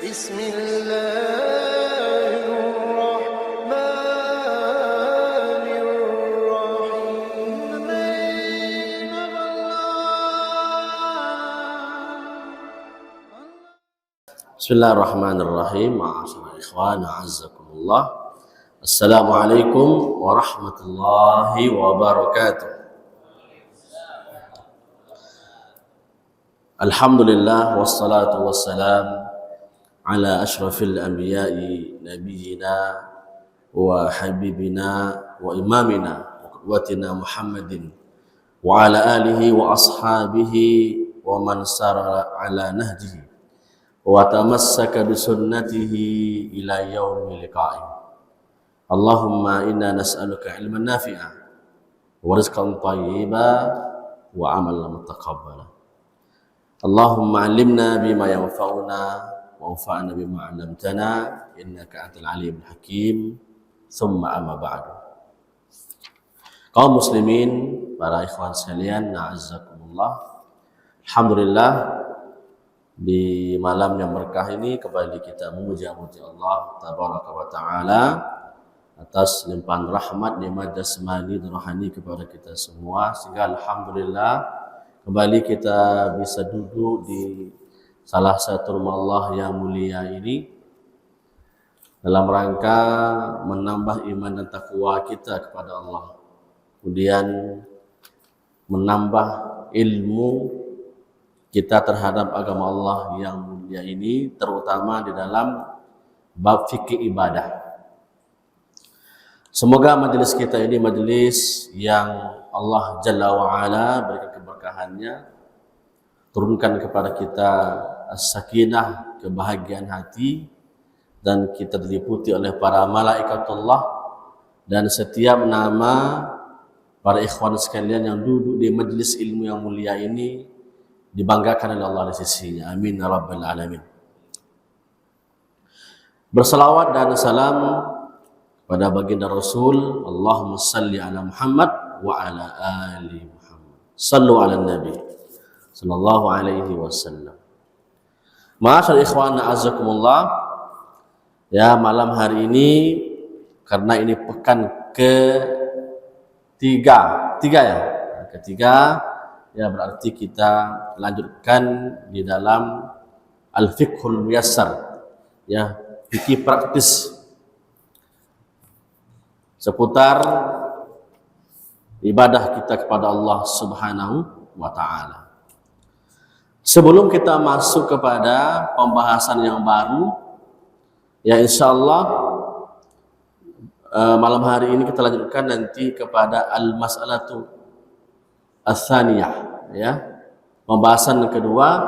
بسم الله الرحمن الرحيم Bismillahirrahmanirrahim. Ma'asyiral ikhwan, a'azzakumullah. Assalamualaikum warahmatullahi wabarakatuh. Alhamdulillah wassalatu wassalam ala asyrafil anbiya'i nabiyyina wa habibina wa imamina wa qudwatina Muhammadin wa ala alihi wa ashabihi wa man sara ala nahjihi wa tamassaka bi sunnatihi ila yaumil liqa'i. Allahumma inna nas'aluka ilman nafi'a wa rizqan thayyiban wa amalan mutaqabbala. Allahumma 'allimna bima yanfa'una wa anfa'na bima 'allamtana innaka antal alimul hakim. Tsumma amma ba'du. Kaum muslimin, para ikhwan sekalian, na'azzakumullah. Alhamdulillah, di malam yang berkah ini kembali kita memuji-muji Allah tabaraka wa taala atas limpahan rahmat, nikmat jasmani dan rohani kepada kita semua, sehingga alhamdulillah kembali kita bisa duduk di salah satu rumah Allah yang mulia ini dalam rangka menambah iman dan takwa kita kepada Allah, kemudian menambah ilmu kita terhadap agama Allah yang mulia ini, terutama di dalam bab fikih ibadah. Semoga majelis kita ini majelis yang Allah Jalla wa'ala berikan keberkahannya, turunkan kepada kita as-sakinah, kebahagiaan hati, dan kita diliputi oleh para malaikatullah, dan setiap nama para ikhwan sekalian yang duduk di majelis ilmu yang mulia ini dibanggakan oleh Allah di sisinya. Amin ya rabbal alamin. Bersalawat dan salam pada baginda Rasul, Allahumma salli ala Muhammad wa ala ali Muhammad. Sallu ala Nabi sallallahu alaihi wasallam. Ma'asyar ikhwan a'azzakumullah. Ya, malam hari ini karena ini pekan ketiga ya, berarti kita lanjutkan di dalam Al-Fiqhul Muyassar, ya, fikih praktis seputar ibadah kita kepada Allah Subhanahu wa taala. Sebelum kita masuk kepada pembahasan yang baru, ya insyaallah malam hari ini kita lanjutkan nanti kepada al-mas'alatu ats-tsaniyah, ya. Pembahasan yang kedua,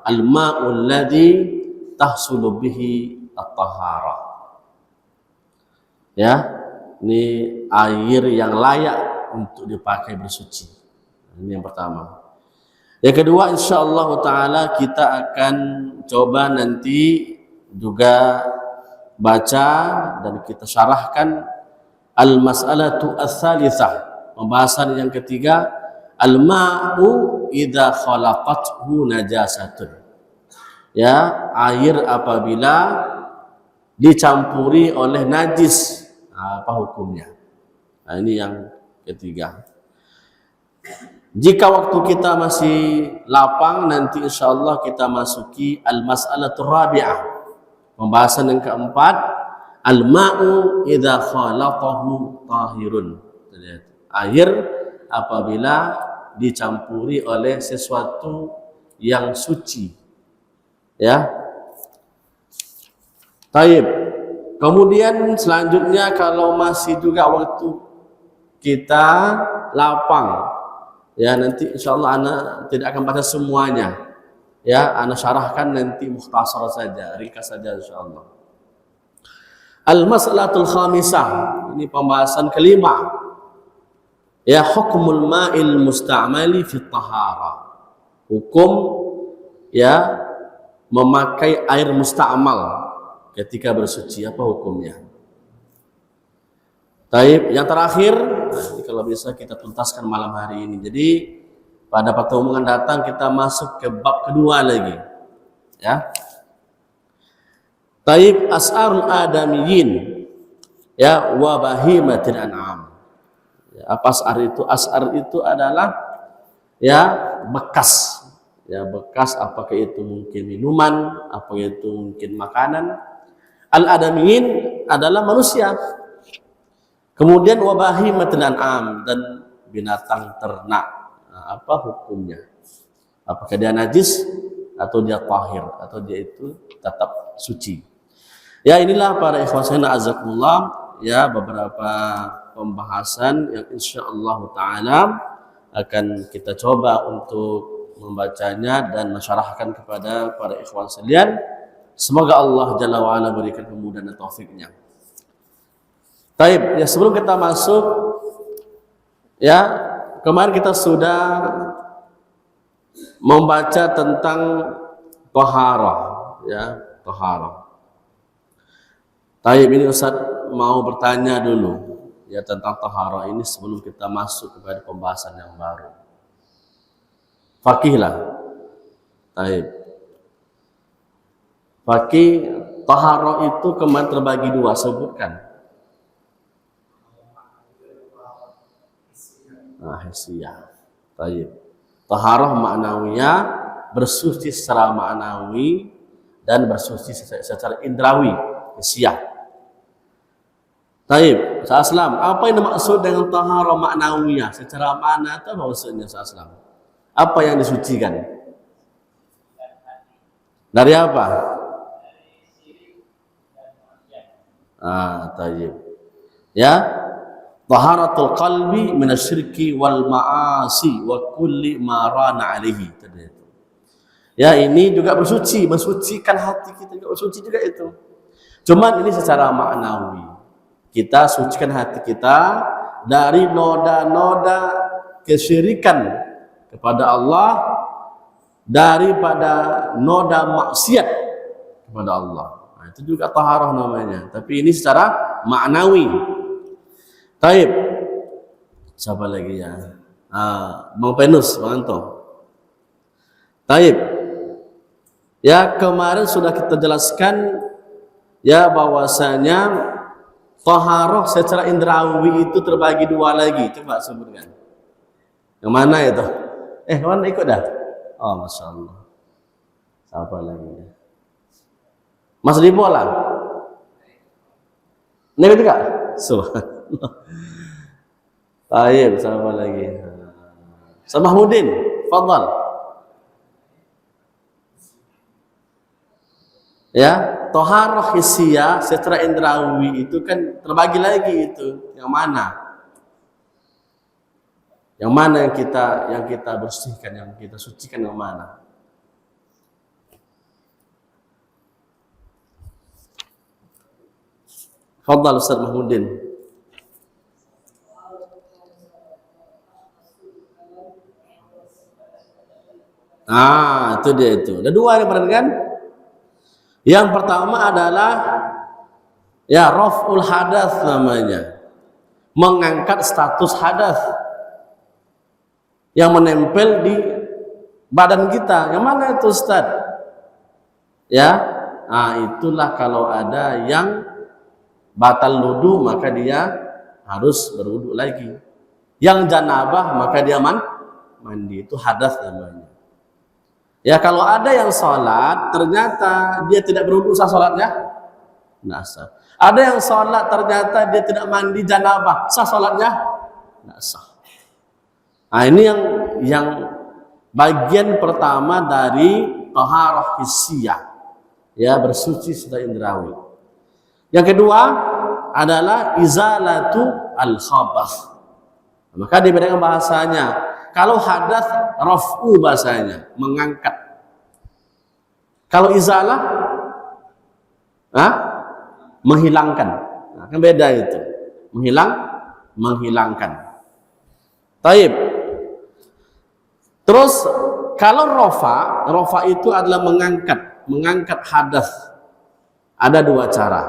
al-ma'ul ladzi tahsulu bihi at-taharah. Ya, ini air yang layak untuk dipakai bersuci. Ini yang pertama. Yang kedua, insyaallah taala kita akan coba nanti juga baca dan kita syarahkan al-mas'alatu ats-tsalitsah. Pembahasan yang ketiga, al-ma'u idza khalaqathu najasatun. Ya, air apabila dicampuri oleh najis, apa hukumnya? Nah, ini yang ketiga. Jika waktu kita masih lapang, nanti insyaallah kita masuki al-mas'alatur rabi'ah. Pembahasan yang keempat, al-ma'u idza khalaqahu tahirun. Air apabila dicampuri oleh sesuatu yang suci, ya. Taib. Kemudian selanjutnya, kalau masih juga waktu kita lapang, ya, nanti insyaallah ana tidak akan baca semuanya, ya, ana syarahkan nanti mukhtasar saja, ringkas saja insyaallah. Al-mas'alatul khamisah, ini pembahasan kelima, ya, hukmul ma'il musta'mali fi taharah. Hukum, ya, memakai air musta'mal ketika bersuci, apa hukumnya? Taib. Yang terakhir, ini kalau bisa kita tuntaskan malam hari ini. Jadi pada pertemuan datang kita masuk ke bab kedua lagi, ya. Taib as'arul adamiyin ya wa bahimatil an'am. Ya, apa as'ar itu? As'ar itu adalah ya bekas. Ya bekas, apakah itu mungkin minuman, apakah itu mungkin makanan. Al-adamiyin adalah manusia. Kemudian wa bahimatil an'am, dan binatang ternak. Nah, apa hukumnya? Apakah dia najis atau dia tahir atau dia itu tetap suci? Ya, inilah para ikhwan sekalian azakumullah, ya beberapa pembahasan yang insyaallah taala akan kita coba untuk membacanya dan mensyarahkan kepada para ikhwan sekalian. Semoga Allah Jalla wa ala berikan kemudahan dan taufiknya. Baik, ya sebelum kita masuk, ya kemarin kita sudah membaca tentang taharah, ya taharah. Taib, ini Ustaz mau bertanya dulu ya tentang taharah ini sebelum kita masuk kepada pembahasan yang baru. Fakih lah. Taib. Fakih, taharah itu kemarin terbagi dua, sebutkan. Nah, hissiyah. Taib. Taharah maknawiyah, bersuci secara maknawi dan bersuci secara indrawi, hissiyah. Taib, Sa'aslam, apa yang dimaksud dengan taharah maknawiyah? Secara makna itu apa maksudnya, Sa'aslam? Apa yang disucikan? Dari apa? Taib. Ya, taharatul qalbi minasyirki wal ma'asi wa kulli ma rana alaihi. Ya, ini juga bersuci, mensucikan hati kita juga bersuci juga itu. Cuman ini secara maknawi. Kita sucikan hati kita dari noda-noda kesyirikan kepada Allah, daripada noda maksiat kepada Allah. Nah, itu juga taharah namanya. Tapi ini secara maknawi. Taib. Siapa lagi ya? Bang Penus, Bang Anto. Taib. Ya, kemarin sudah kita jelaskan ya bahwasanya taharah secara indrawi itu terbagi dua lagi. Coba sebutkan. Yang mana itu? Mana ikut dah? Oh, Masya Allah. Siapa lagi? Mas Dipo lah. Ini itu kak? Subhanallah. Taib, siapa lagi? Samahmudin, fadhal. Ya, taharah hissiyah secara indrawi itu kan terbagi lagi itu. Yang mana? Yang mana yang kita bersihkan, yang kita sucikan yang mana? Fadhal Ustaz Mahmudin. Itu dia itu. Ada dua yang perhatikan. Yang pertama adalah ya raf'ul hadas namanya. Mengangkat status hadas yang menempel di badan kita. Yang mana itu Ustaz? Ya, itulah kalau ada yang batal wudu maka dia harus berwudu lagi. Yang janabah maka dia mandi. Itu hadas namanya. Ya, kalau ada yang sholat ternyata dia tidak berwudu, sah sholatnya? Nggak sah. Ada yang sholat ternyata dia tidak mandi janabah, sah sholatnya? Nggak sah. Nah, ini yang bagian pertama dari taharah hissiyah, ya bersuci secara indrawi. Yang kedua adalah izalatu al-khabath. Maka dibedakan bahasanya. Kalau hadas raf'u bahasanya, mengangkat. Kalau izalah menghilangkan. Nah, kan beda itu. Menghilangkan. Taib. Terus kalau rofa itu adalah mengangkat hadas. Ada dua cara.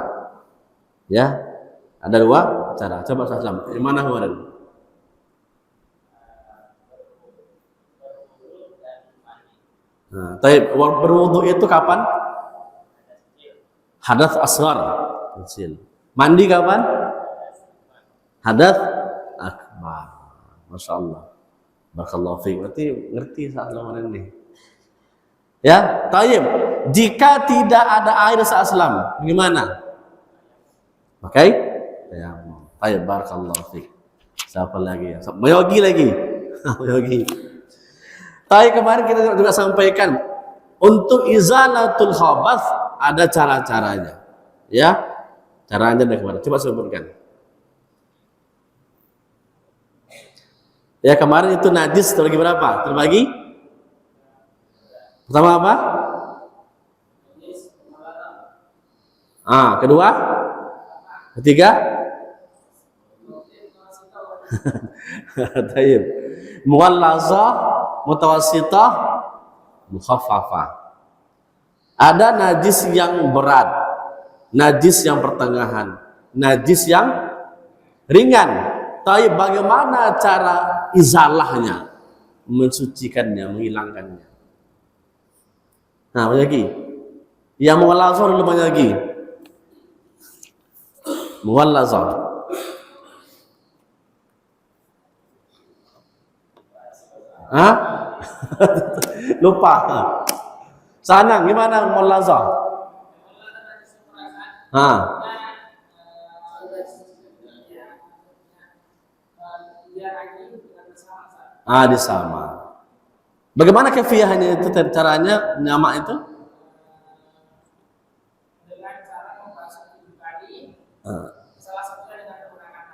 Ya. Ada dua cara. Coba Sa'aslam. Yang mana kemarin? Taib. Berwudu itu kapan? Hadath asghar, kecil. Mandi kapan? Hadath akbar. Masya Allah. Barakallahu fiik. Berarti ngerti saat lamaran ini. Ya, tayyib. Jika tidak ada air saat selam, bagaimana? Pakai? Ya, tayyib. Barakallahu fiik. Siapa lagi ya? Yogi lagi. Yogi. Tayyib, kemarin kita juga sampaikan untuk izalatul khabath ada cara-caranya. Ya, caranya dari kemarin. Coba sebutkan. Ya, kemarin itu najis terbagi berapa? Terbagi? Pertama apa? Kedua? Ketiga? Tayyib. Mughallazah, mutawassithah, mukhaffafah. Ada najis yang berat, najis yang pertengahan, najis yang ringan. Tapi bagaimana cara izalahnya, mensucikannya, menghilangkannya? Nah, banyak lagi. Yang mughallazah dulu banyak lagi. Mughallazah. Lupa. Sanang gimana mughallazah? Disama. Bagaimana kefiyahnya itu, caranya nyama itu? Dengan cara membasuh tubuh tadi, salah satunya dengan menggunakan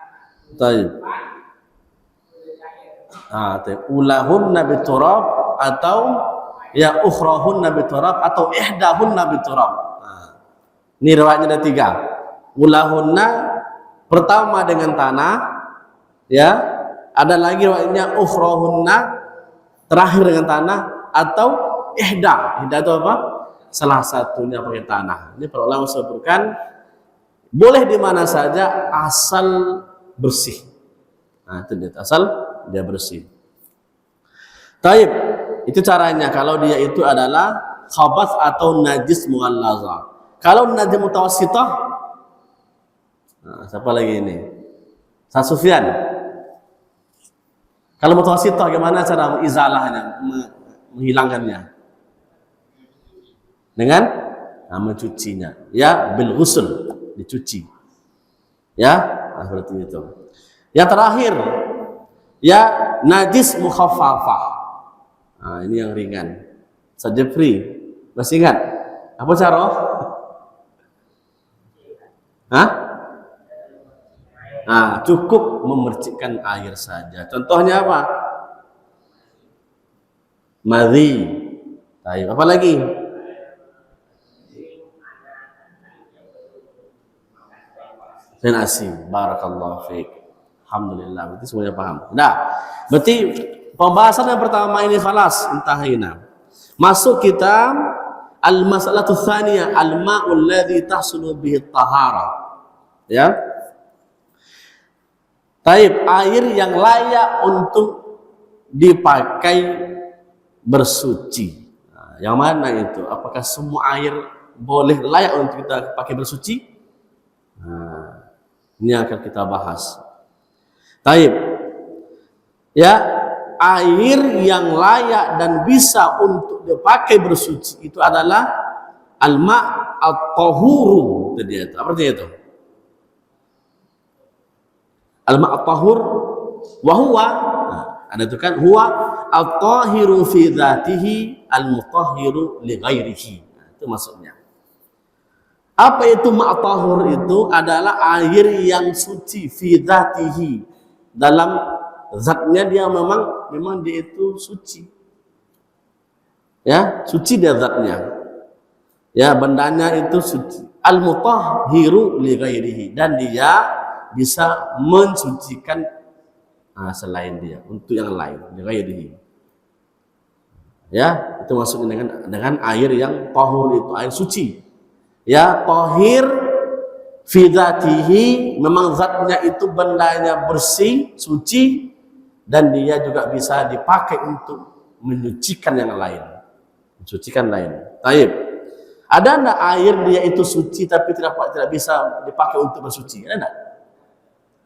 tanah. Ulahunna biturab atau ya ukhrahunna biturab atau ihdahunna biturab. Ini riwayatnya ada 3. Ulahunna pertama dengan tanah, ya. Ada lagi riwayatnya ukhrahunna terakhir dengan tanah atau ihda. Ihda itu apa? Salah satunya pakai tanah. Ini para ulama sebutkan boleh di mana saja asal bersih. Nah, itu dia, asal dia bersih. Taib, itu caranya kalau dia itu adalah khabath atau najis mughallazah. Kalau najis mutawassithah, siapa lagi ini? Sa Sufyan. Kalau mutawassithah bagaimana cara izalahnya, menghilangkannya? Dengan mencucinya, ya, bil ghusl, dicuci. Ya, seperti itu. Yang terakhir, ya, najis mukhaffafah. Ini yang ringan. Sajefri, masih ingat? Apa cara? Cukup memercikkan air saja. Contohnya apa? Madhi. Apa lagi? Dan asin. Barakallahu fiik. Alhamdulillah. Berarti semuanya paham. Nah, berarti pembahasan yang pertama ini khalas, intahina. Masuk kita al-mas'alatu tsaniyah, al-ma'ul ladzi tahsulu bihi at-tahara. Ya. Taib, air yang layak untuk dipakai bersuci. Yang mana itu? Apakah semua air boleh layak untuk kita pakai bersuci? Ini akan kita bahas. Taib, ya, air yang layak dan bisa untuk dipakai bersuci itu adalah al-ma' at-tahuru. Itu dia itu. Apa artinya itu? Al-ma' at-tahur wa huwa, ada itu kan, huwa at-tahiru fi dzatihi al-mutahhiru li ghairihi. Itu maksudnya. Apa itu ma' at-tahur? Itu adalah air yang suci fi dzatihi, dalam zatnya dia memang dia itu suci. Ya, suci dia zatnya. Ya, bendanya itu suci. Al-mutahhiru li ghairihi, dan dia bisa mensucikan selain dia, untuk yang lain, li ghairihi. Ya, itu maksudnya dengan air yang tahur, itu air suci. Ya, tahir fi dzatihi, memang zatnya itu bendanya bersih, suci, dan dia juga bisa dipakai untuk menyucikan yang lain, mensucikan lain. Taib. Ada enggak air dia itu suci tapi tidak bisa dipakai untuk bersuci? Ada enggak?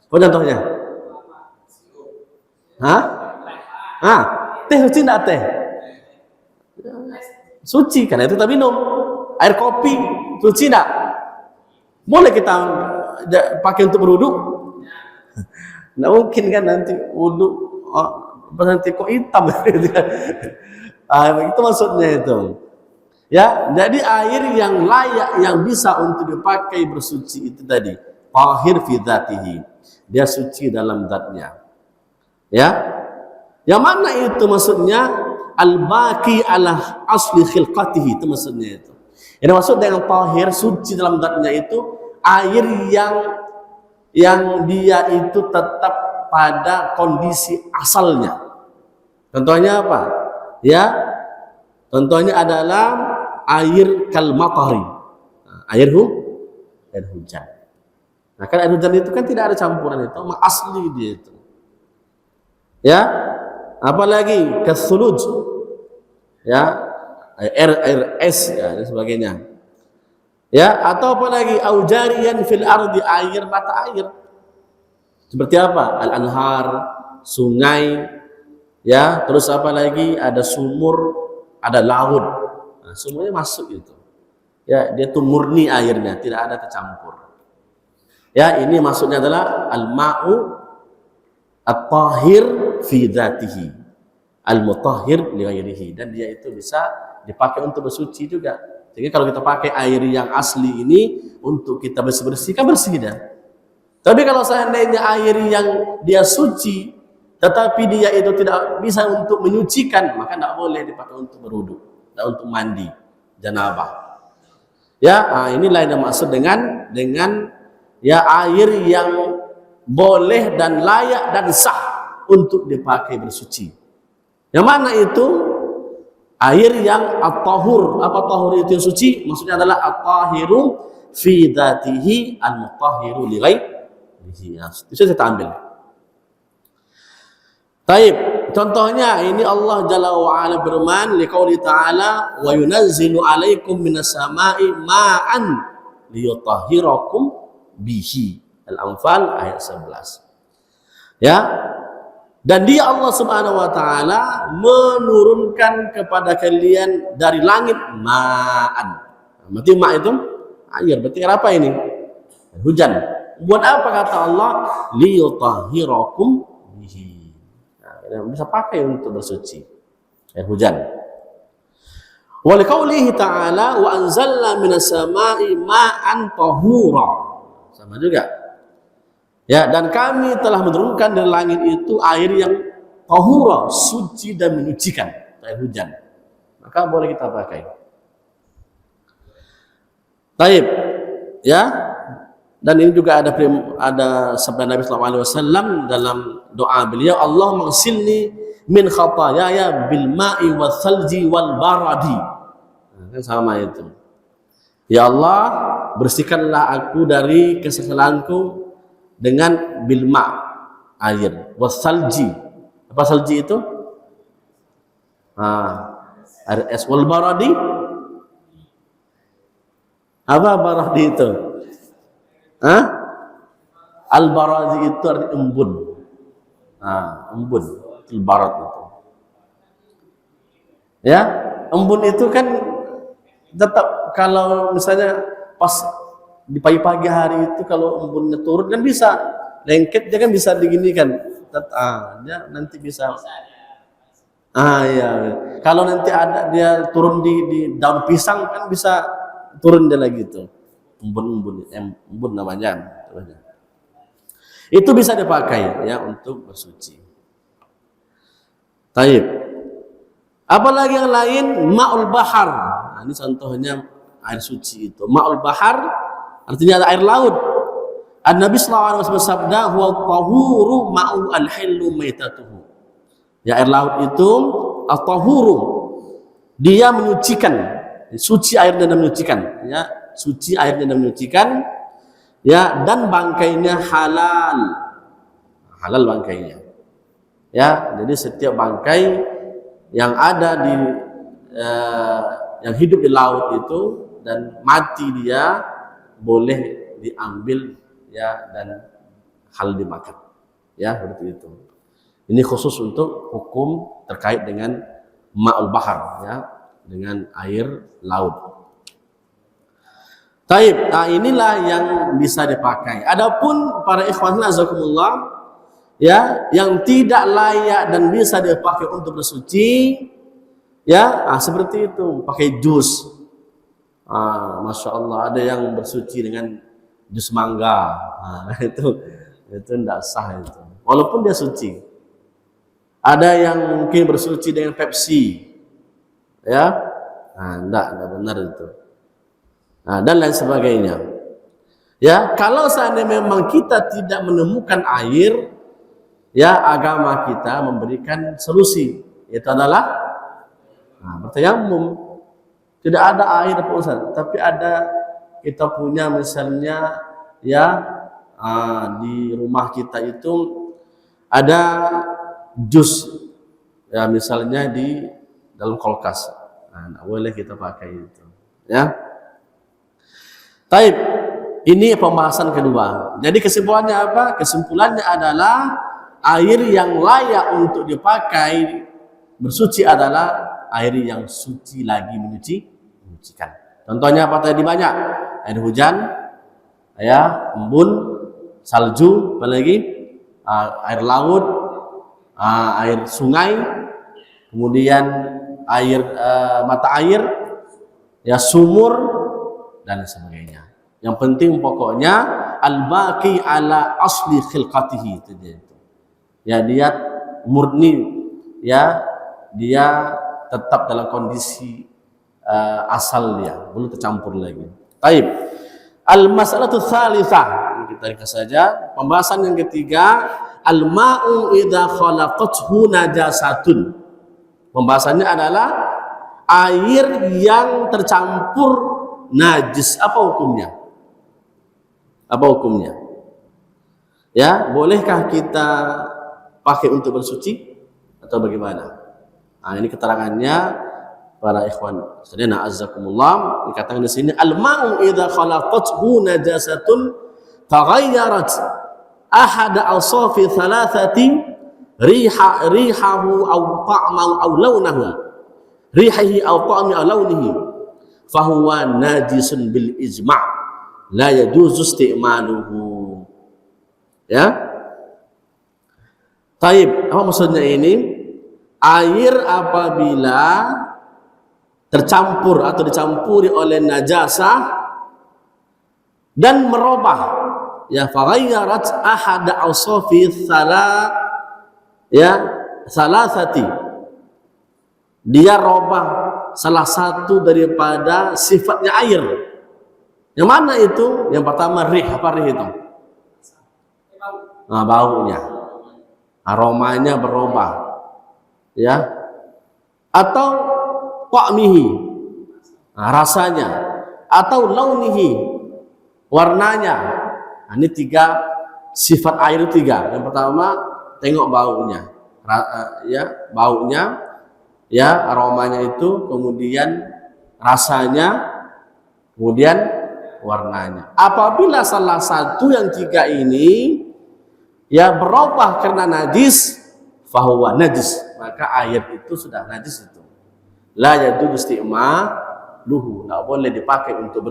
Apa contohnya? Hah? Ah, teh suci enggak teh? Suci, karena itu kita minum. Air kopi suci enggak? Boleh kita pakai untuk berwudu? Nggak mungkin kan, nanti wudu nanti kok hitam. Itu maksudnya itu. Ya, jadi air yang layak yang bisa untuk dipakai bersuci itu tadi, tahir fi dzatihi. Dia suci dalam zatnya. Ya. Yang mana itu maksudnya? Al-baqi ala asli khilqatihi, itu maksudnya itu. Yang maksud dengan tahir, suci dalam zatnya itu air yang dia itu tetap pada kondisi asalnya. Contohnya apa? Ya, contohnya adalah air kalmatari, air hujan. Nah, kan air hujan itu kan tidak ada campuran, itu asli dia itu. Ya, apalagi kasuluj, ya, air es ya, dan sebagainya. Ya, atau apalagi aujarian fil ardi, air mata air. Seperti apa? Al-anhar, sungai, ya, terus apa lagi? Ada sumur, ada laut. Nah, semuanya masuk itu. Ya, dia tuh murni airnya, tidak ada tercampur. Ya, ini maksudnya adalah al-ma'u at-tahir fi dzatihi, al-mutahhir li ghairihi, dan dia itu bisa dipakai untuk bersuci juga. Jadi kalau kita pakai air yang asli ini untuk kita bersih-bersih, kan bersih dah. Tapi kalau seandainya air yang dia suci, tetapi dia itu tidak bisa untuk menyucikan, maka tidak boleh dipakai untuk berwudu, tidak untuk mandi janabah. Ya, inilah yang maksud dengan ya air yang boleh dan layak dan sah untuk dipakai bersuci. Yang mana itu? Air yang at-tahur. Apa tahur itu yang suci? Maksudnya adalah at-tahiru fi dzatihi al-mutahhiru li ghairihi. Bisa kita ambil. Taib. Contohnya ini Allah Jalla wa Ala berfirman liqauli ta'ala wa yunazzilu 'alaikum minas sama'i ma'an liyutahhirakum bihi. Al-Anfal ayat 11. Ya. Dan dia Allah Subhanahu wa taala menurunkan kepada kalian dari langit ma'an. Berarti ma' itu air. Berarti apa ini? Hujan. Buat apa kata Allah? Liyutahhirakum bihi. Nah, bisa pakai untuk bersuci. Air hujan. Wa liqaulihi ta'ala wa anzalna minas sama'i ma'an tahura. Sama juga. Ya, dan kami telah menurunkan dari langit itu air yang tahura, suci dan menyucikan, air hujan. Maka boleh kita pakai. Taib, ya. Dan ini juga ada sabda Nabi sallallahu alaihi wasallam dalam doa beliau, Allah maghsilni min khataaya bil ma'i wal thalji wal baradi. Kan sama itu. Ya Allah, bersihkanlah aku dari kesalahanku dengan bilma, air, wasalji. Apa salji itu? Air es. Wal baradi. Apa baradi itu? Al baradi itu artinya embun. Embun. Al barad itu. Ya, embun itu kan tetap kalau misalnya pas di pagi-pagi hari itu kalau embunnya turun kan bisa lengket, dia kan bisa diginikan, dia nanti bisa ya, kalau nanti ada dia turun di daun pisang kan bisa turun dia lagi itu embun namanya, itu bisa dipakai ya untuk bersuci. Taib. Apalagi yang lain, ma'ul bahar. Nah, ini contohnya air suci itu. Ma'ul bahar artinya ada air laut. An-Nabi sallallahu alaihi wasallam bersabda, "Huwa tahuru ma'u al-hillu maitatuhu." Ya, air laut itu at-tahuru. Dia menyucikan, suci airnya dan menyucikan, ya, suci airnya dan menyucikan, ya, dan bangkainya halal. Halal bangkainya. Ya, jadi setiap bangkai yang ada di yang hidup di laut itu dan mati dia, boleh diambil ya dan hal dimakan. Ya, seperti itu. Ini khusus untuk hukum terkait dengan ma'ul bahar, ya, dengan air laut. Taib, nah inilah yang bisa dipakai. Adapun para ikhwan azakumullah, ya, yang tidak layak dan bisa dipakai untuk bersuci, ya, seperti itu, pakai jus. Masya Allah, ada yang bersuci dengan jus mangga. Itu tidak sah itu. Walaupun dia suci. Ada yang mungkin bersuci dengan Pepsi, ya, tidak benar itu. Dan lain sebagainya. Ya, kalau seandainya memang kita tidak menemukan air, ya, agama kita memberikan solusi, itu adalah bertayamum. Tidak ada air Ustaz, tapi ada, kita punya misalnya, ya, di rumah kita itu ada jus, ya, misalnya di dalam kulkas, tidak boleh kita pakai itu, ya. Taib, ini pembahasan kedua. Jadi kesimpulannya apa? Kesimpulannya adalah air yang layak untuk dipakai bersuci adalah air yang suci lagi menyucikan. Contohnya apa tadi banyak? Air hujan, ya, embun, salju, apalagi air laut, air sungai, kemudian air mata air, ya, sumur dan sebagainya. Yang penting pokoknya al-baqi ala asli khilqatihi, itu dia. Ya, dia murni, ya, dia tetap dalam kondisi asal dia, belum tercampur lagi. Taib. Al-mas'alatu tsalitsah, kita ringkas saja. Pembahasan yang ketiga, al-ma'u idza khalaqathu najasatun. Pembahasannya adalah air yang tercampur najis, apa hukumnya? Apa hukumnya? Ya, bolehkah kita pakai untuk bersuci atau bagaimana? Ini keterangannya para ikhwan sekalian azzakumullah, dikatakan di sini al-ma'u idza khalaqathu najasatun taghayyarat ahada awsafi thalathati rihahu aw ta'mahu aw launahu rihihi aw ta'mi aw launihi fahuwa najisun bil ijma' la yajuzu isti'maluhu. Ya, taib, apa maksudnya ini? Air apabila tercampur atau dicampuri oleh najasah dan merubah, ya, faghayyarat ahada awsafi salasati, dia robah salah satu daripada sifatnya air. Yang mana itu? Yang pertama rih, apa rih itu? Baunya, aromanya berubah, ya, atau qa'mihi, rasanya, atau launihi, warnanya. Ini tiga sifat air, tiga. Yang pertama, tengok baunya, ya, baunya, ya, aromanya itu, kemudian rasanya, kemudian warnanya. Apabila salah satu yang tiga ini, ya, berubah karena najis, fahuwa najis, maka air itu sudah najis itu. La yajuzu isti'maluhu, tidak boleh dipakai untuk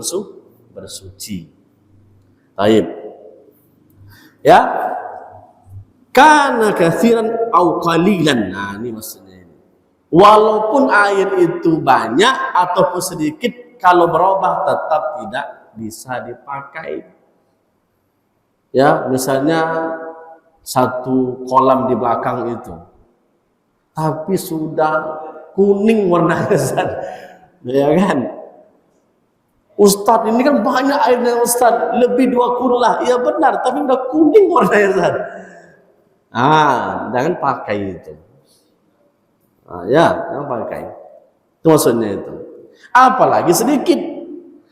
bersuci. Taib. Ya, kana katsiran au qalilan. Ini maksudnya ini. Walaupun air itu banyak ataupun sedikit, kalau berubah tetap tidak bisa dipakai. Ya, misalnya satu kolam di belakang itu, tapi sudah kuning warnanya, Ustaz. Ya kan? Ustaz, ini kan banyak airnya Ustaz, lebih 20 lah. Ya benar, tapi udah kuning warnanya, Ustaz. Jangan pakai itu. Ya, jangan pakai. Itu maksudnya itu. Apalagi sedikit.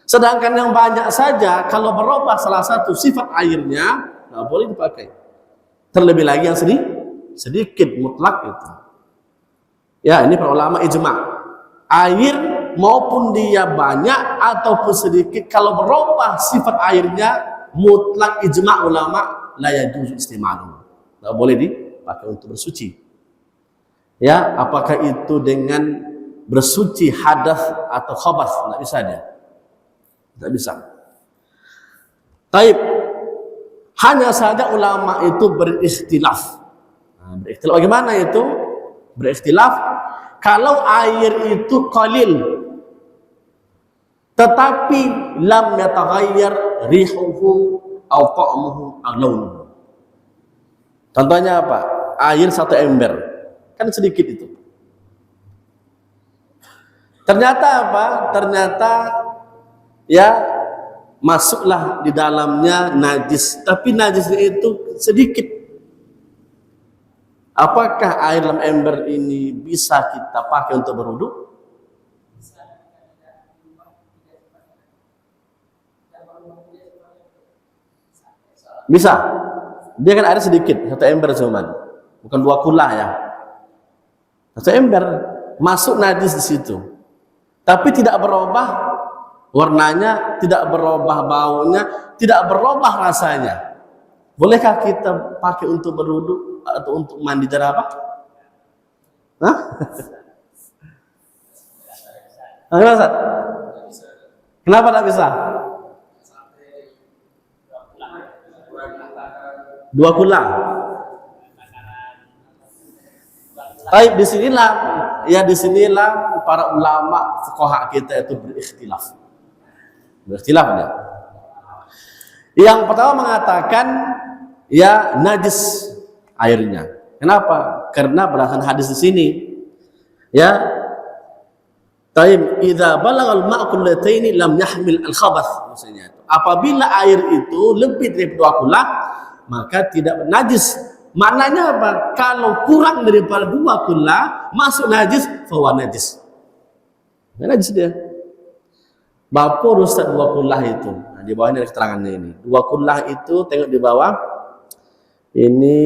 Sedangkan yang banyak saja, kalau berubah salah satu sifat airnya, nggak boleh dipakai. Terlebih lagi yang sedikit mutlak itu. Ya, ini para ulama ijma'. Air maupun dia banyak ataupun sedikit, kalau berubah sifat airnya mutlak ijma' ulama la yajuzu istimaluhu. Tidak boleh dipakai untuk bersuci. Ya, apakah itu dengan bersuci hadas atau khabas? Tidak bisa dia. Tidak bisa. Taib. Hanya saja ulama itu berikhtilaf. Berikhtilaf bagaimana itu? Berikhtilaf kalau air itu qalil tetapi lam yataghayyar rihuhu aw ta'muhu aw launuhu. Contohnya apa? Air 1 ember. Kan sedikit itu. Ternyata apa? Ternyata ya masuklah di dalamnya najis, tapi najisnya itu sedikit. Apakah air dalam ember ini bisa kita pakai untuk berwudu? Bisa. Dia kan air sedikit, 1 ember cuman. Bukan 2 kula ya. 1 ember masuk najis di situ. Tapi tidak berubah warnanya, tidak berubah baunya, tidak berubah rasanya. Bolehkah kita pakai untuk berwudu atau untuk mandi janabah? Hah? Kenapa? Kenapa tak bisa? 2 kula. Baik, disinilah para ulama fuqaha kita itu berikhtilaf. Berikhtilafnya. Yang pertama mengatakan ya najis airnya. Kenapa? Karena berdasarkan hadis di sini. Ya. Taib idza balagal ma'u kullataini lam yahmil al-khabath, maksudnya itu. Apabila air itu lebih dari 2 kula, maka tidak najis. Maknanya apa? Kalau kurang daripada 2 kula masuk najis, fahuwa najis. Najis dia. Bapur Ustaz 2 kula itu. Nah, di bawahnya ada keterangannya ini. 2 kula itu tengok di bawah. Ini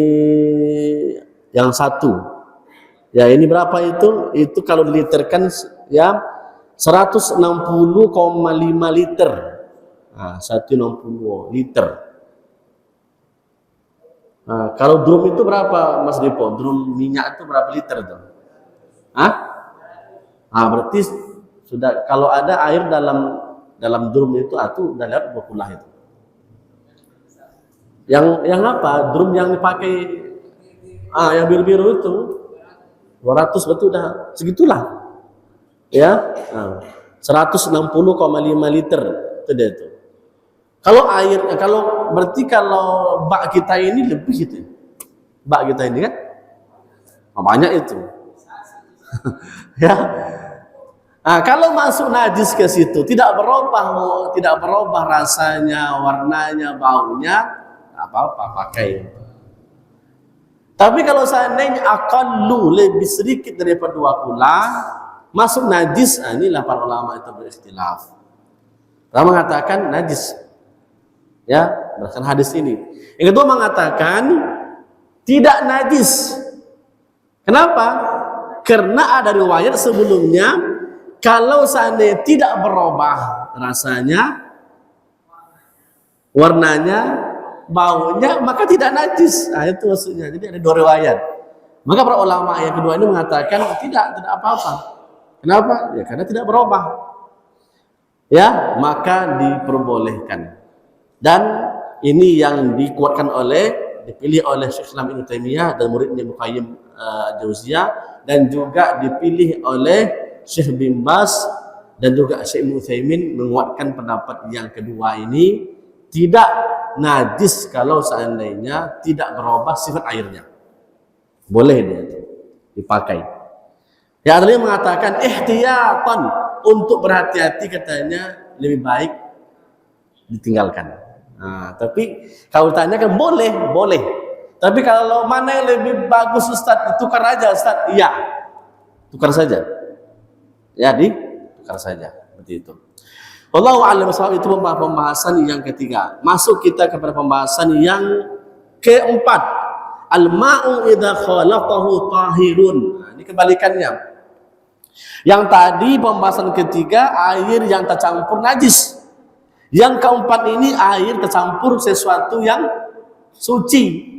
yang 1. Ya, ini berapa itu? Itu kalau diliterkan ya 160,5 liter. Nah, 160 liter. Nah, kalau drum itu berapa Mas Dipo? Drum minyak itu berapa liter tuh? Hah? Nah, berarti sudah kalau ada air dalam drum itu udah lihat 2 kula itu. Yang apa? Drum yang dipakai yang biru-biru itu 200 betul udah segitulah. Ya. Nah, 160,5 liter itu dia itu. Kalau berarti kalau bak kita ini lebih gitu. Bak kita ini kan banyak itu. Ya. Nah, kalau masuk najis ke situ tidak berubah rasanya, warnanya, baunya, apa-apa pakai. Tapi kalau seandainya aqallu lebih sedikit daripada 2 kula masuk najis, inilah para ulama itu berikhtilaf. Mereka mengatakan najis. Ya, berdasarkan hadis ini. Yang kedua mengatakan tidak najis. Kenapa? Karena ada riwayat sebelumnya kalau seandainya tidak berubah rasanya, warnanya, baunya, maka tidak najis. Nah, itu maksudnya. Jadi ada 2 riwayat. Maka para ulama yang kedua ini mengatakan tidak apa-apa. Kenapa? Ya karena tidak berubah. Ya, maka diperbolehkan. Dan ini yang dipilih oleh Syekh Islam Ibnu Taimiyah dan muridnya Ibnu Qayyim Jauziyah, dan juga dipilih oleh Syekh bin Baz dan juga Syekh Ibnu Utsaimin menguatkan pendapat yang kedua ini, tidak najis kalau seandainya tidak berubah sifat airnya. Boleh dia itu dipakai. Ya, ada yang mengatakan ihtiyatan, untuk berhati-hati katanya lebih baik ditinggalkan. Nah, tapi kalau ditanyakan boleh. Tapi kalau mana yang lebih bagus Ustaz, tukar aja Ustaz. Iya. Tukar saja. Ya, tukar saja. Seperti itu. Wallahu a'lam bishawab. Itu pembahasan yang ketiga. Masuk kita kepada pembahasan yang keempat. Al-ma'u idza khalaqahu tahirun. Nah, ini kebalikannya. Yang tadi pembahasan ketiga air yang tercampur najis. Yang keempat ini air tercampur sesuatu yang suci.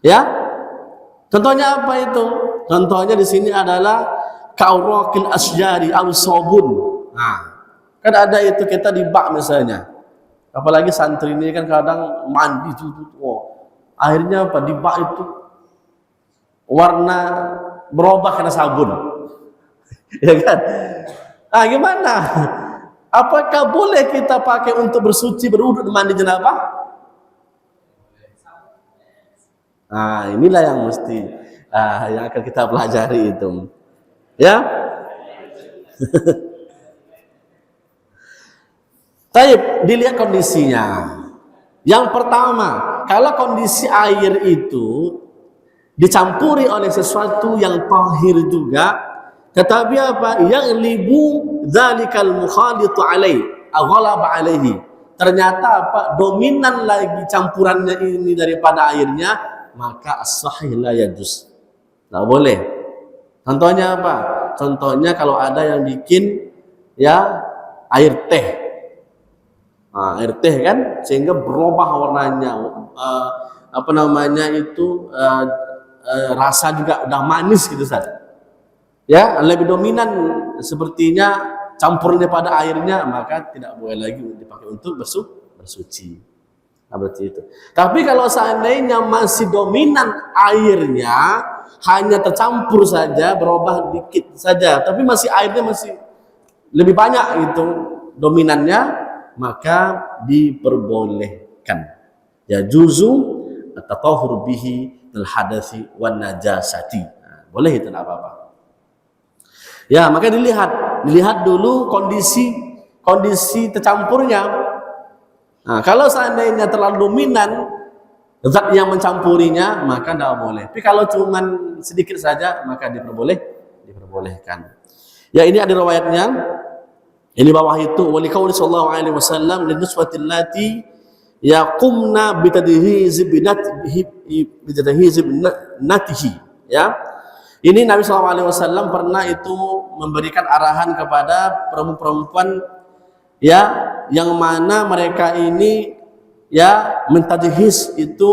Ya. Contohnya apa itu? Contohnya di sini adalah kauraqil asjari aw sabun. Nah, kan ada itu kita di bak misalnya. Apalagi santri ini kan kadang mandi tuh, akhirnya apa di bak itu warna berubah karena sabun. Ya kan? Ah, gimana? Apakah boleh kita pakai untuk bersuci, berwudu, mandi janabah? Nah, inilah yang mesti yang akan kita pelajari itu. Ya? Taib, dilihat kondisinya. Yang pertama, kalau kondisi air itu dicampuri oleh sesuatu yang tahir juga, tetapi apa? Yang libu dzalikal mukhalitu alaihi, aghlaba alaihi. Ternyata apa? Dominan lagi campurannya ini daripada airnya, maka as-sahih la yajuz. Enggak boleh. Contohnya apa? Contohnya kalau ada yang bikin ya air teh. Nah, air teh kan sehingga berubah warnanya, apa namanya itu rasa juga udah manis gitu Ustaz. Ya, lebih dominan sepertinya campurnya pada airnya, maka tidak boleh lagi dipakai untuk bersuci. Nah, berarti itu. Tapi kalau seandainya masih dominan airnya, hanya tercampur saja, berubah dikit saja, tapi masih airnya masih lebih banyak itu dominannya, maka diperbolehkan. Ya juzu at-tatahhur bihi al hadathi wan najasati. Nah, boleh itu enggak apa-apa. Ya, maka dilihat dulu kondisi tercampurnya. Nah, kalau seandainya terlalu dominan zat yang mencampurinya, maka tidak boleh. Tapi kalau cuman sedikit saja, maka diperbolehkan. Ya, ini ada riwayatnya. Ini bawah itu wali qauli sallallahu alaihi wasallam lin nuswatil lati yaqumna bitadhhizibnatihi. Ya. Ini Nabi sallallahu alaihi wasallam pernah itu memberikan arahan kepada perempuan ya yang mana mereka ini ya mentadhiz itu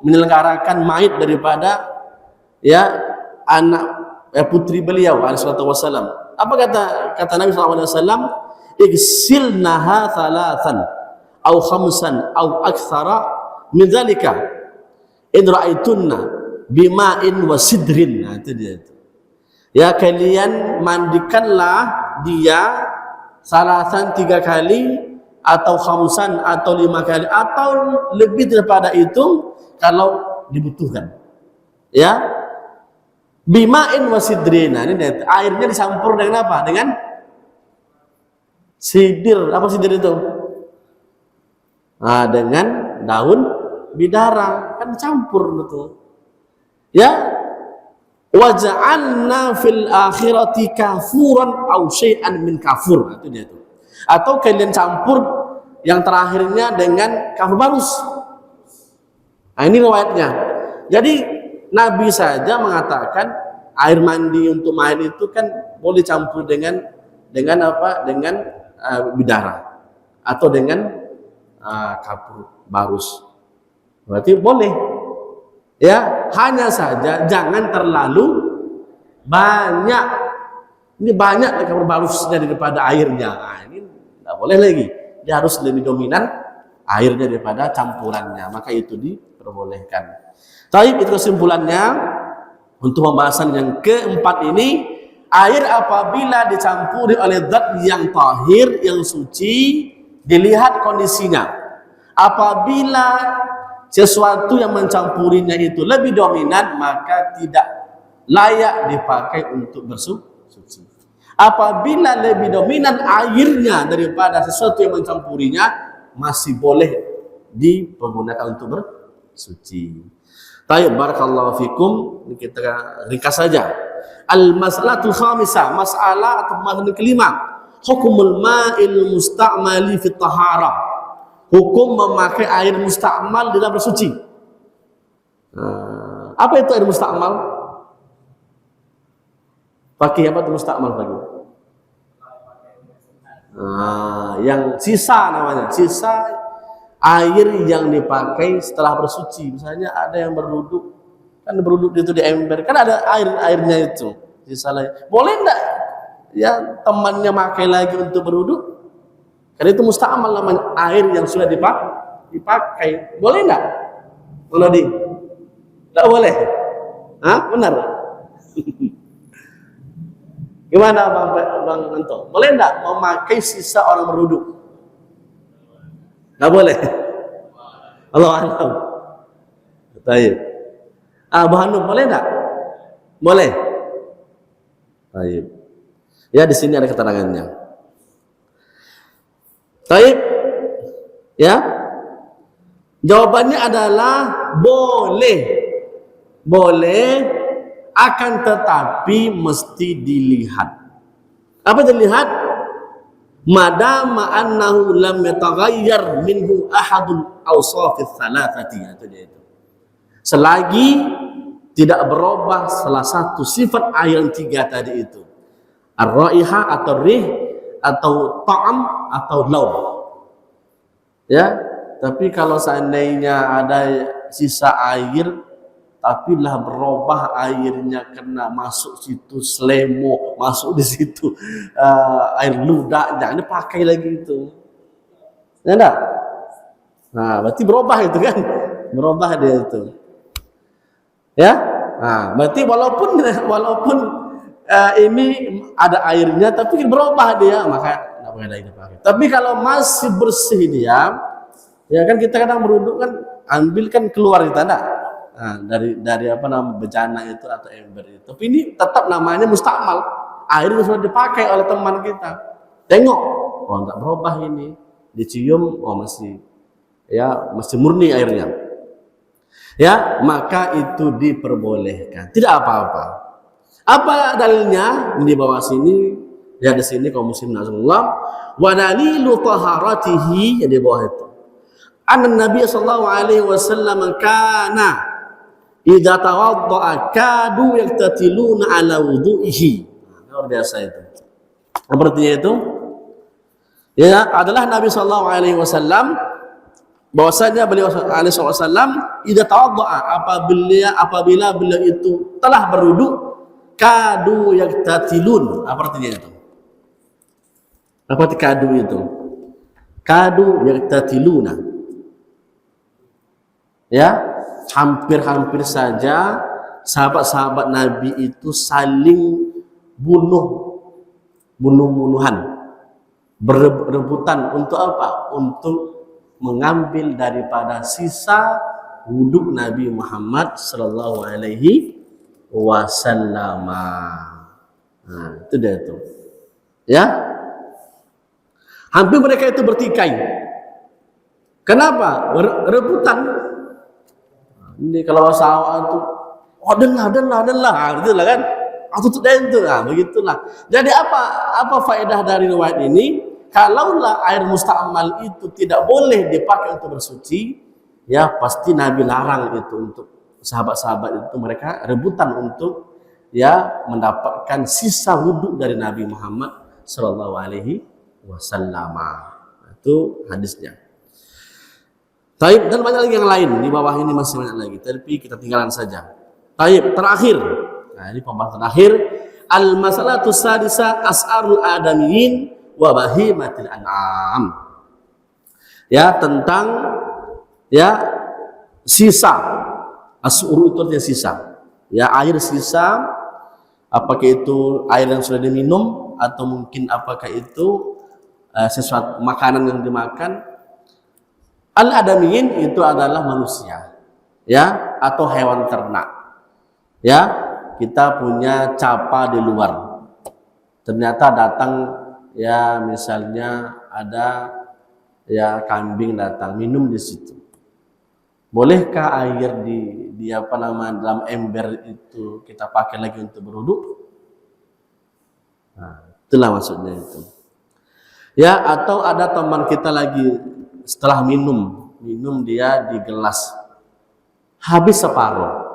menyelenggarakan maid daripada ya anak putri beliau alaihi salatu wasallam. Apa kata Nabi SAW? Igsilnaha thalathan au khamsan au aktsara min dzalika in ra'aitunna bima'in wa sidrin. Nah, itu dia itu. Ya, kalian mandikanlah dia salasan 3 kali atau khamsan atau 5 kali atau lebih daripada itu kalau dibutuhkan. Ya. Bima'in wasidrina, ini airnya dicampur dengan apa? Dengan sidir. Apa sidir itu? Nah, dengan daun bidara, kan campur betul. Ya, waja'alna fil akhirati kafuran aw syai'an min kafur. Itu dia itu. Atau kalian campur yang terakhirnya dengan kafur barus. Nah, ini riwayatnya. Jadi Nabi saja mengatakan air mandi untuk main itu kan boleh campur dengan apa? Dengan bidara atau dengan kafur barus. Berarti boleh. Ya, hanya saja jangan terlalu banyak. Ini banyak kafur barusnya daripada airnya. Nah, ini tidak boleh lagi. Dia harus lebih dominan airnya daripada campurannya. Maka itu diperbolehkan. Taib, itu kesimpulannya untuk pembahasan yang keempat ini, air apabila dicampuri oleh zat yang tahir, yang suci, dilihat kondisinya. Apabila sesuatu yang mencampurinya itu lebih dominan, maka tidak layak dipakai untuk bersuci. Apabila lebih dominan airnya daripada sesuatu yang mencampurinya, masih boleh dipergunakan untuk bersuci. Baik, barakallahu fikum. Kita ringkas saja. Al-mas'alatul khamisah, masalah atau masalah kelima. Hukumul ma'il musta'mali fi taharah. Hukum memakai air musta'mal dalam bersuci. Apa itu air musta'mal? Pakai apa tuh mustakmal lagi? Yang sisa namanya, sisa air yang dipakai setelah bersuci. Misalnya ada yang berwudhu, kan berwudhu itu di ember, kan ada airnya itu. Sisa lain. Boleh enggak ya temannya pakai lagi untuk berwudhu? Karena itu mustakmal namanya, air yang sudah dipakai. Boleh enggak? Melodi? Enggak boleh. Benar. Gimana Bang Anto? Boleh enggak memakai sisa orang berwudhu? Enggak boleh. Allah alam. Baik. Bang Hanum boleh enggak? Boleh. Baik. Ya di sini ada keterangannya. Baik. Ya. Jawabannya adalah boleh. Boleh, akan tetapi mesti dilihat. Apa dilihat? Madama annahu lam yataghayyar minhu ahadul awsafis thalathati, itu dia itu. Selagi tidak berubah salah satu sifat air yang tiga tadi itu. Ar-raihah atau rih atau ta'am atau laun. Ya, tapi kalau seandainya ada sisa air tapi lah berubah airnya kena masuk situ selemo, masuk di situ air ludah, jangan dipakai lagi itu. Ya enggak? Nah, berarti berubah itu kan? Berubah dia itu. Ya? Nah, berarti walaupun ini ada airnya tapi berubah dia, maka enggak boleh lagi dipakai. Tapi kalau masih bersih dia, ya kan kita kadang berwudhu kan ambil kan keluar kita enggak? Dari apa namanya bejana itu atau ember itu. Tapi ini tetap namanya mustakmal. Air yang sudah dipakai oleh teman kita. Tengok, enggak berubah ini. Dicium, masih murni airnya. Ya, maka itu diperbolehkan. Tidak apa-apa. Apa dalilnya? Di bawah sini, ya di sini kaum muslimin Allah. Wa dalilu taharatihi, ya di bawah itu. Anna Nabi sallallahu alaihi wasallam kana idza tawaddaa kadu yaktatiluna ala wudu'ihi. Luar biasa itu. Apa artinya itu? Ya, adalah Nabi sallallahu alaihi wasallam bahwasanya beliau alaihi wasallam idza tawaddaa, apabila beliau itu telah berwudu, kadu yaktatilun. Apa artinya itu? Apa arti kadu itu? Kadu yaktatiluna. Ya, hampir-hampir saja sahabat-sahabat Nabi itu saling bunuh-bunuhan, berebutan untuk apa? Untuk mengambil daripada sisa wudhu Nabi Muhammad sallallahu alaihi wasallam. Itu dia itu. Ya, hampir mereka itu bertikai. Kenapa? Rebutan. Ini kalau sawah itu, adalah, gitulah kan? Atau itu, begitulah. Jadi apa faedah dari riwayat ini? Kalaulah air mustakmal itu tidak boleh dipakai untuk bersuci, ya pasti Nabi larang itu untuk sahabat-sahabat itu, mereka rebutan untuk ya mendapatkan sisa wudhu dari Nabi Muhammad Sallallahu Alaihi Wasallam. Itu hadisnya. Taib, dan banyak lagi yang lain di bawah ini, masih banyak lagi, tapi kita tinggalkan saja. Taib, terakhir. Nah, ini pembahasan terakhir. Al-masalatu sadisa as'arul adamiyin wa bahimatil an'am. Ya, tentang ya sisa. As'uru itu artinya sisa. Ya, air sisa, apakah itu air yang sudah diminum atau mungkin apakah itu sesuatu makanan yang dimakan. Al-adamiyin itu adalah manusia, ya, atau hewan ternak. Ya, kita punya capa di luar. Ternyata datang, ya, misalnya ada ya kambing datang minum di situ. Bolehkah air di apa nama dalam ember itu kita pakai lagi untuk berwudu? Nah, itulah maksudnya itu. Ya, atau ada teman kita lagi setelah minum dia di gelas habis separuh,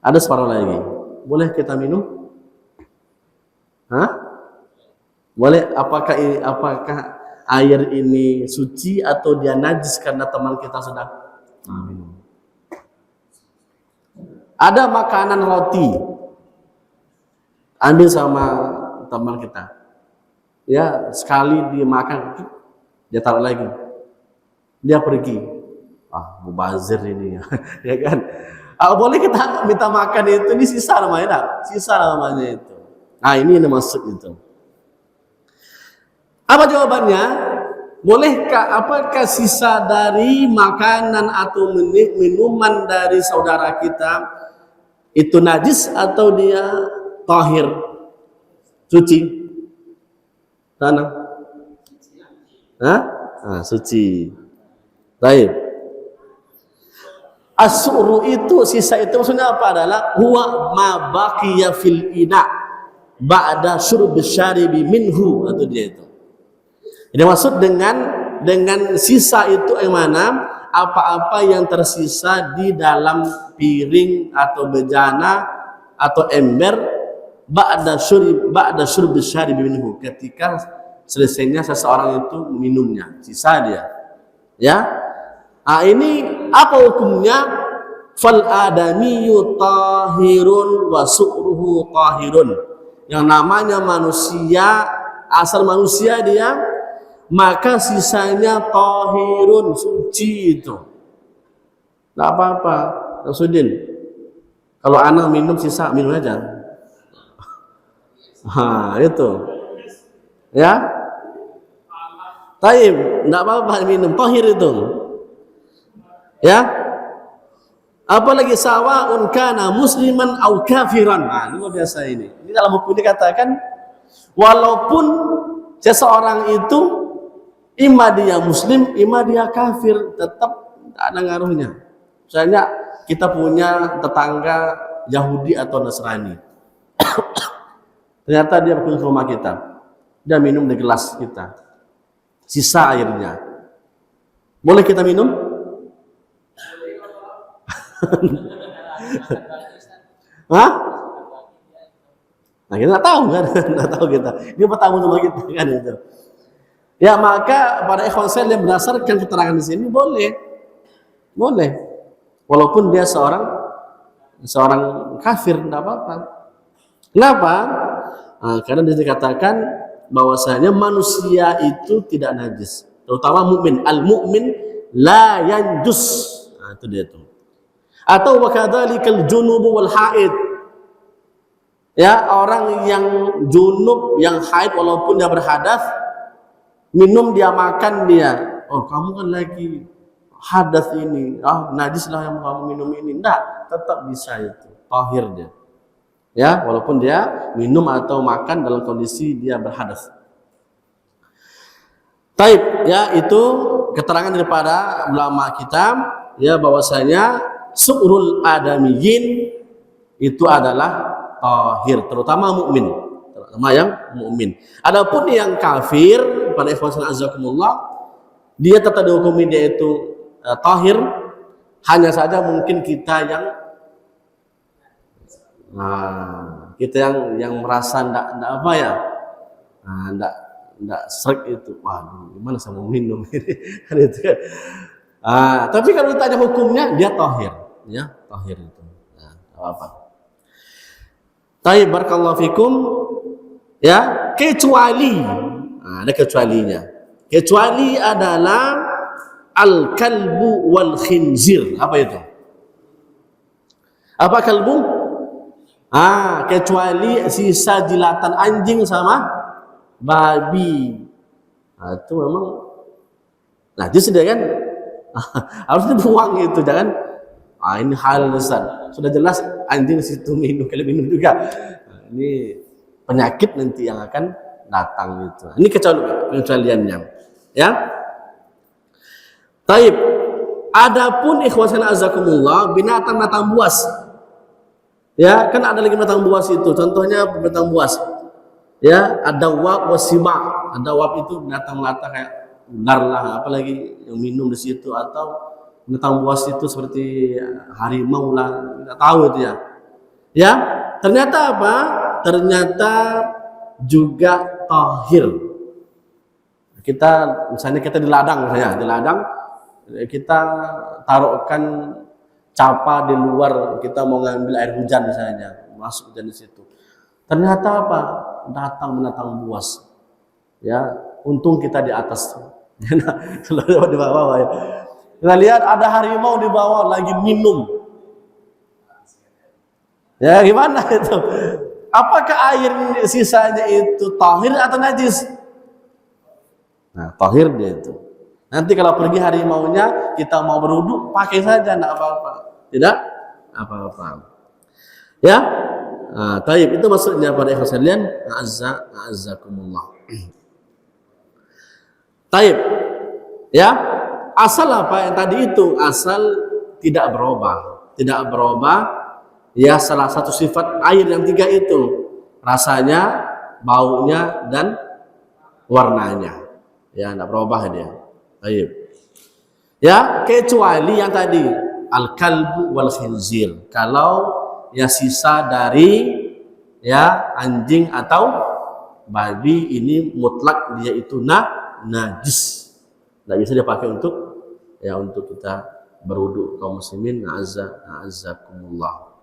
ada separuh lagi, boleh kita minum? Hah? Boleh? Apakah air ini suci atau dia najis karena teman kita sudah minum? Ada makanan roti, ambil sama teman kita, ya sekali dia makan, dia taruh lagi, dia pergi, mubazir ini, ya kan? Boleh kita minta makan itu, ini sisa namanya, sisa namanya itu. Nah ini yang maksud itu. Apa jawabannya? Bolehkah, apakah sisa dari makanan atau minuman dari saudara kita itu najis atau dia tahir, suci? Tanah? Suci. Baik. As-su'ru itu, sisa itu maksudnya apa? Adalah huwa ma baqiya fil ina ba'da syurbi syaribi minhu, atau dia itu. Jadi maksud dengan sisa itu yang mana? Apa-apa yang tersisa di dalam piring atau bejana atau ember ba'da syurbi syaribi minhu, ketika selesainya seseorang itu minumnya, sisa dia. Ya. Ini apa hukumnya? Fal adamiyyu tahirun wa su'ruhu tahirun. Yang namanya manusia, asal manusia dia, maka sisanya tahirun, suci itu. Enggak apa-apa, Rasulullah. Kalau anak minum sisa, minum aja. Itu. Ya. Taib, enggak apa-apa minum, tahir itu. Ya. Apalagi sawa'un kana musliman au kafiran. Ini luar biasa ini. Ini dalam hukum dikatakan walaupun seseorang itu imma dia muslim, imma dia kafir, tetap ada ngaruhnya. Misalnya kita punya tetangga Yahudi atau Nasrani. Ternyata dia berkunjung ke rumah kita. Dia minum di gelas kita. Sisa airnya. Boleh kita minum? Hah? Nah, kita nggak tahu kan? Nggak tahu kita. Dia bertamu sama kita kan itu. Ya, maka pada ikhwan saya yang berdasarkan keterangan di sini boleh. Walaupun dia seorang kafir, tidak apa-apa. Kenapa? Karena dikatakan bahwasanya manusia itu tidak najis, terutama mukmin. Al-mu'min la yanjus. Itu dia tuh. Atau wakadzalikal junubu wal haid. Ya, orang yang junub, yang haid walaupun dia berhadas, minum dia makan dia. Oh, kamu kan lagi hadas ini. Najis lah yang kamu minum ini. Enggak, tetap bisa itu. Tahir dia. Ya, walaupun dia minum atau makan dalam kondisi dia berhadas. Taib, ya itu keterangan daripada ulama kita, ya bahwasanya su'rul adamiyyin itu adalah tahir, terutama mukmin, terutama yang mukmin. Adapun yang kafir, pada ikhwan azakumullah, dia tetap dihukumi dia itu tahir, hanya saja mungkin kita yang merasa ndak apa ya, ndak srek itu, waduh gimana saya mau minum ini kan itu kan. Tapi kalau ditanya hukumnya dia tahir, ya tahir itu. Apa? Taib, barakallahu fikum. Ya, kecuali ada kecualinya. Kecuali adalah al-kalbu wal khinzir. Apa itu? Apa kalbu? Kecuali sisa jilatan anjing sama babi. Itu memang najis dia kan. Harus dibuang itu, jangan ini hal besar. Sudah jelas anjing situ minum, kalau minum juga. Ini penyakit nanti yang akan datang itu. Ini kecualiannya. Ya. Taib. Adapun ikhwan azakumullah, binatang buas. Ya, kan ada lagi binatang buas itu. Contohnya binatang buas. Ya, ada wab wasiba. Ada wab itu binatang melata kayak ular lah, apalagi yang minum di situ, atau binatang buas itu seperti harimau lah, nggak tahu itu ya. Ya, ternyata apa? Ternyata juga tahir. Kita misalnya kita di ladang kita taruhkan capa di luar, kita mau ngambil air hujan misalnya, masuk hujan di situ. Ternyata apa? Datang binatang buas. Ya, untung kita di atas. Kalau di bawah ya. Kita lihat ada harimau di bawah lagi minum. Ya, gimana itu? Apakah air sisanya itu tahir atau najis? Nah, tahir dia itu. Nanti kalau pergi harimaunya, kita mau berwudu, pakai saja, tidak apa-apa. Tidak apa-apa. Ya, taib itu maksudnya pada ikhwan sekalian, a'azzakumullah. Taib, ya, asal apa yang tadi itu? Asal tidak berubah, ya salah satu sifat air yang tiga itu, rasanya, baunya, dan warnanya. Ya, tidak berubah dia. Taib. Ya, kecuali yang tadi al-kalbu wal khinzir. Kalau ya sisa dari ya anjing atau babi, ini mutlak dia itu najis. Tidak bisa dipakai untuk kita berwudu kaum muslimin. A'azzakumullah.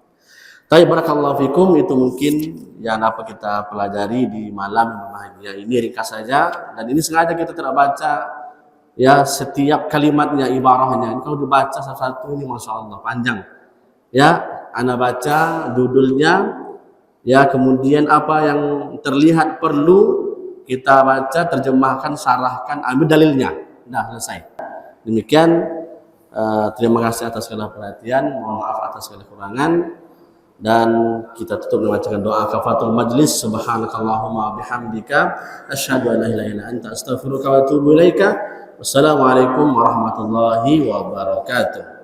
Tapi barakallahu fikum, itu mungkin yang apa kita pelajari di malam yang berbahagia ini, ringkas saja, dan ini sengaja kita tidak baca ya setiap kalimatnya, ibarahnya. Kalau dibaca satu-satu ini masya Allah panjang. Ya, ana baca judulnya, ya kemudian apa yang terlihat perlu kita baca, terjemahkan, sarahkan, ambil dalilnya. Nah, selesai. Demikian, terima kasih atas segala perhatian, mohon maaf atas segala kekurangan. Dan kita tutup membacakan doa kafaratul majlis. Subhanakallahumma bihamdika asyhadu an la ilaha illa anta astaghfiruka wa atubu ilaika. Wassalamualaikum warahmatullahi wabarakatuh.